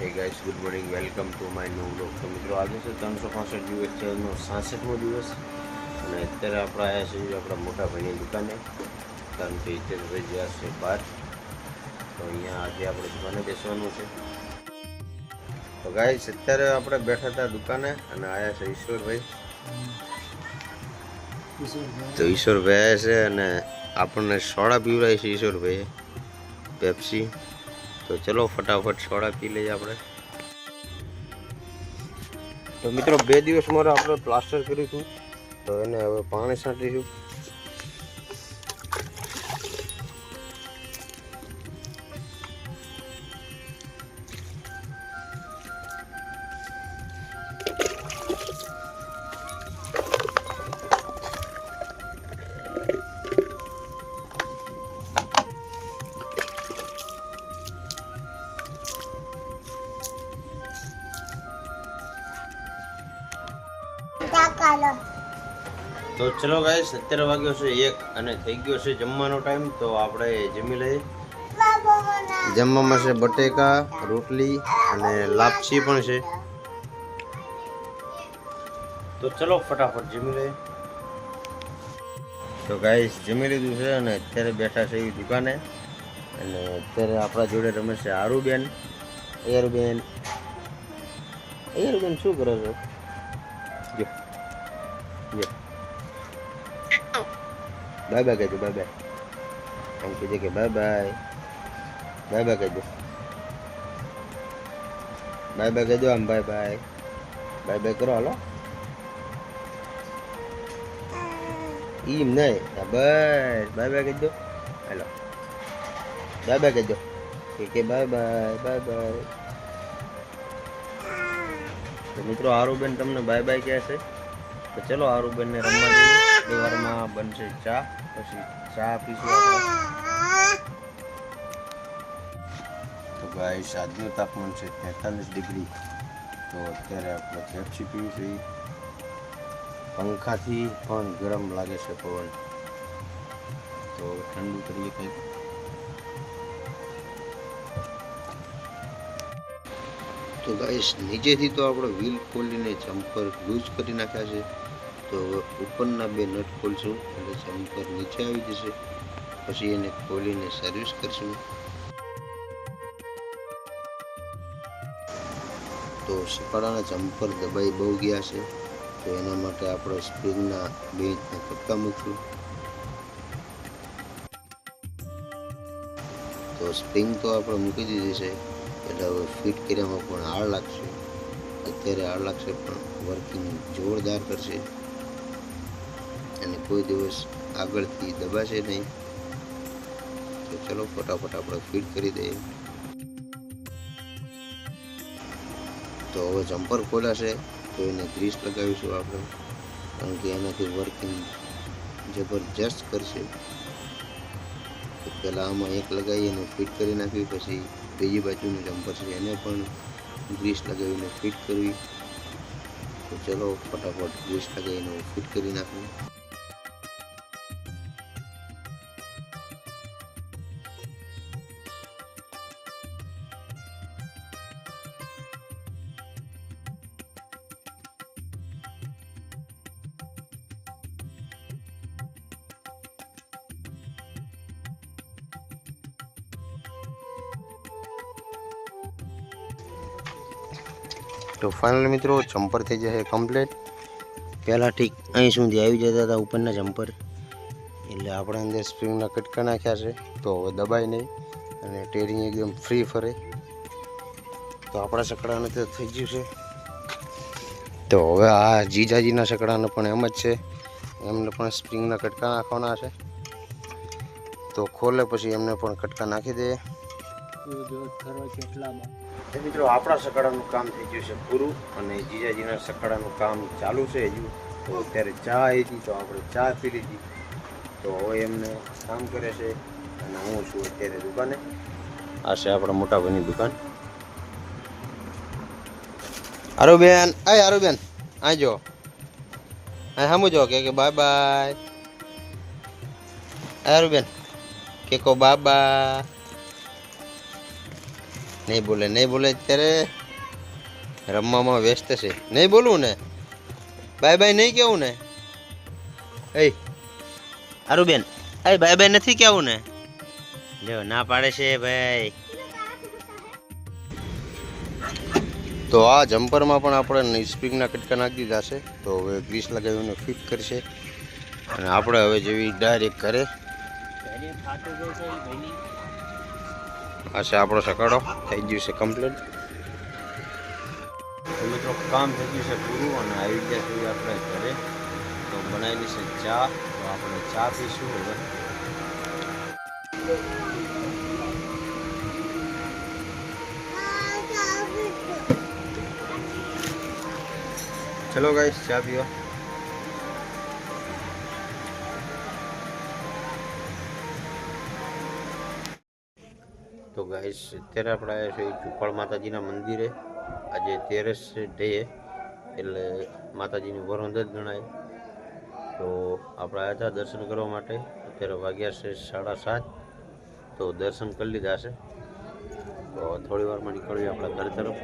Hey guys, good morning. Welcome to my new vlog. તો મિત્રો આજે છે 365 દિવસ ચેનલનો 66મો દિવસ અને અત્યારે આપણે આવ્યા છીએ આપણા મોટા ભાઈની દુકાને, કારણ કે હિતેશભાઈ જ્યાં છે બહાર, તો અહીંયા આજે આપણે દુકાને બેસવાનું છે. તો ગાઈસ અત્યારે આપણે બેઠા હતા દુકાને અને આવ્યા છે ઈશ્વરભાઈ. તો ઈશ્વરભાઈ આવ્યા છે અને આપણને સોડા પીવડાય છે ઈશ્વરભાઈ, પેપ્સી. તો ચલો ફટાફટ સોડા પી લઈએ આપણે. તો મિત્રો 2 દિવસ મારે આપણે પ્લાસ્ટર કરીશું, તો એને હવે પાણી છાંટીશું. તો ચલો ગાઈસ, 17 વાગ્યો છે 1 અને થઈ ગયો છે જમવાનો ટાઈમ. તો આપણે જમી લઈએ. જમવામાં છે બટેકા, રોટલી અને લાપસી પણ છે. તો ચલો ફટાફટ જમી લઈએ. તો ગાઈસ જમી લીધું છે અને અત્યારે બેઠા છે એ દુકાને, અને અત્યારે આપણા જોડે રમે છે આરુબેન. એરુબેન શું કરે છે? જો જો બાય બાય કહેજો, બાય બાય. આમ કહેજે કે બાય બાય, બાય બાય કહેજો, બાય બાય કહેજો. આમ બાય બાય, બાય બાય કરો. હાલો એમ નહીં, બસ બાય બાય કહેજો. હાલો બાય બાય કહેજો કે બાય બાય, બાય બાય. તો મિત્રો આરુબેન તમને બાય બાય કહે છે. તો ચલો આરુબેનને રમવા જઈએ. થોડી વારમાં બનશે ચા, પછી ચા પીશું આપણે. તો ગાઈસ આજનું તાપમાન છે 43 ડિગ્રી. તો અત્યારે આપણે પેપ્સી પીવી છે. પંખાથી પણ ગરમ લાગે છે પવન, તો ઠંડુ કરીએ કંઈક. તો ગાઈસ નીચેથી તો આપણે વ્હીલ ખોલીને જમ્પર લૂઝ કરી નાખ્યા છે. તો ઉપરના 2 નટ ખોલશું એટલે જમ્પર નીચે આવી જશે. પછી એને ખોલીને સર્વિસ કરશું. તો સપાડાના જમ્પર દબાઈ બહુ ગયા છે, તો એના માટે આપણે સ્પ્રિંગના 2 ઇંચના કટકા મૂકશું. તો સ્પ્રિંગ તો આપણે મૂકી દીધી છે, એટલે હવે ફિટ કર્યામાં પણ આળ લાગશે. અત્યારે આળ લાગશે પણ વર્કિંગ જોરદાર કરશે અને કોઈ દિવસ આગળથી દબાશે નહીં. તો ચલો ફટાફટ આપણે ફિટ કરી દઈએ. તો હવે જમ્પર ખોલાશે તો એને ગ્રીસ લગાવીશું આપણે, કારણ કે એનાથી વર્કિંગ જબરજસ્ત કરશે. તો પહેલાં આમાં એક લગાવી અને ફિટ કરી નાખવી, પછી બીજી બાજુનું જમ્પર છે એને પણ ગ્રીસ લગાવીને ફિટ કરવી. તો ચલો ફટાફટ ગ્રીસ લગાવીને ફિટ કરી નાખવું. તો ફાઇનલ મિત્રો જમ્પર થઈ જશે કમ્પ્લીટ. પહેલાં ઠીક અહીં સુધી આવી જતા હતા ઉપરના જમ્પર, એટલે આપણે અંદર સ્પ્રિંગના કટકા નાખ્યા છે. તો હવે દબાઈ નહીં અને ટેરિંગ એકદમ ફ્રી ફરે. તો આપણા સકડાને તો થઈ ગયું છે. તો હવે આ જીજાજીના સકડાને પણ એમ જ છે, એમને પણ સ્પ્રિંગના કટકા નાખવાના છે. તો ખોલે પછી એમને પણ કટકા નાખી દે. મિત્રો આપણા સકડાનું કામ થઈ ગયું છે પૂરું અને જીજાજીના સકડાનું કામ ચાલુ છે હજુ. તો અત્યારે ચા આવી હતી તો આપણે ચા પી લીધી. તો હવે એમને કામ કરે છે અને હું છું અત્યારે દુકાને. આ છે આપણા મોટા ભાઈની દુકાન. આરુબેન, અય આરુબેન આ જો, આ સમજો કે બાય બાય. આરુબેન કે કો બાબા. નહીં બોલે અત્યારે રમવામાં વ્યસ્ત છે. નહીં બોલવું ને, બાય બાય નહીં કેવું ને. એ આરુબેન, એ બાય બાય નથી કેવું ને. જો ના પાડે છે ભાઈ. તો આ જમ્પરમાં પણ આપણે સ્પ્રિંગના કટકા નાખી દીધા છે. તો હવે ગ્રીસ લગાવીને ફિટ કરશે અને આપણે હવે જેવી ડાયરેક્ટ કરે. આ છે આપણો સકાડો થઈ ગયું છે કમ્પ્લીટ. તો મિત્રો કામ થઈ ગયું છે પૂરું અને આવી ગયા સુધી આપણે ઘરે. તો બનાવેલી છે ચા. તો આપણે ચા પીશું હવે. ચલો ગાઈસ ચા પીવા. તો ગાઈસ અત્યારે આપણે આવ્યા છીએ ચુપાળ માતાજીના મંદિરે. આજે 13 ડે એટલે માતાજીનું વરંદ જ ગણાય. તો આપણે આવ્યા હતા દર્શન કરવા માટે. અત્યારે વાગ્યા છે 7:30. તો દર્શન કરી લીધા છે. તો થોડી વારમાં નીકળીએ આપણા ઘર તરફ.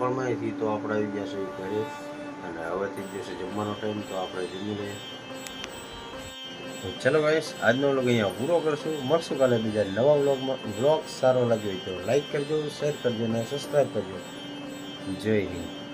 સફળમાંથી તો આપણે આવી ગયા છે ઘરે અને હવેથી જશે જમવાનો ટાઈમ તો આપણે જમી લઈએ. તો ચલો ગાઈસ, આજનો વ્લોગ અહીંયા પૂરો કરશું. મળશું કાલે બીજા નવા વ્લોગમાં. વ્લોગ સારો લાગ્યો હોય તો લાઈક કરજો, શેર કરજો અને સબસ્ક્રાઈબ કરજો. જય હિન્દ.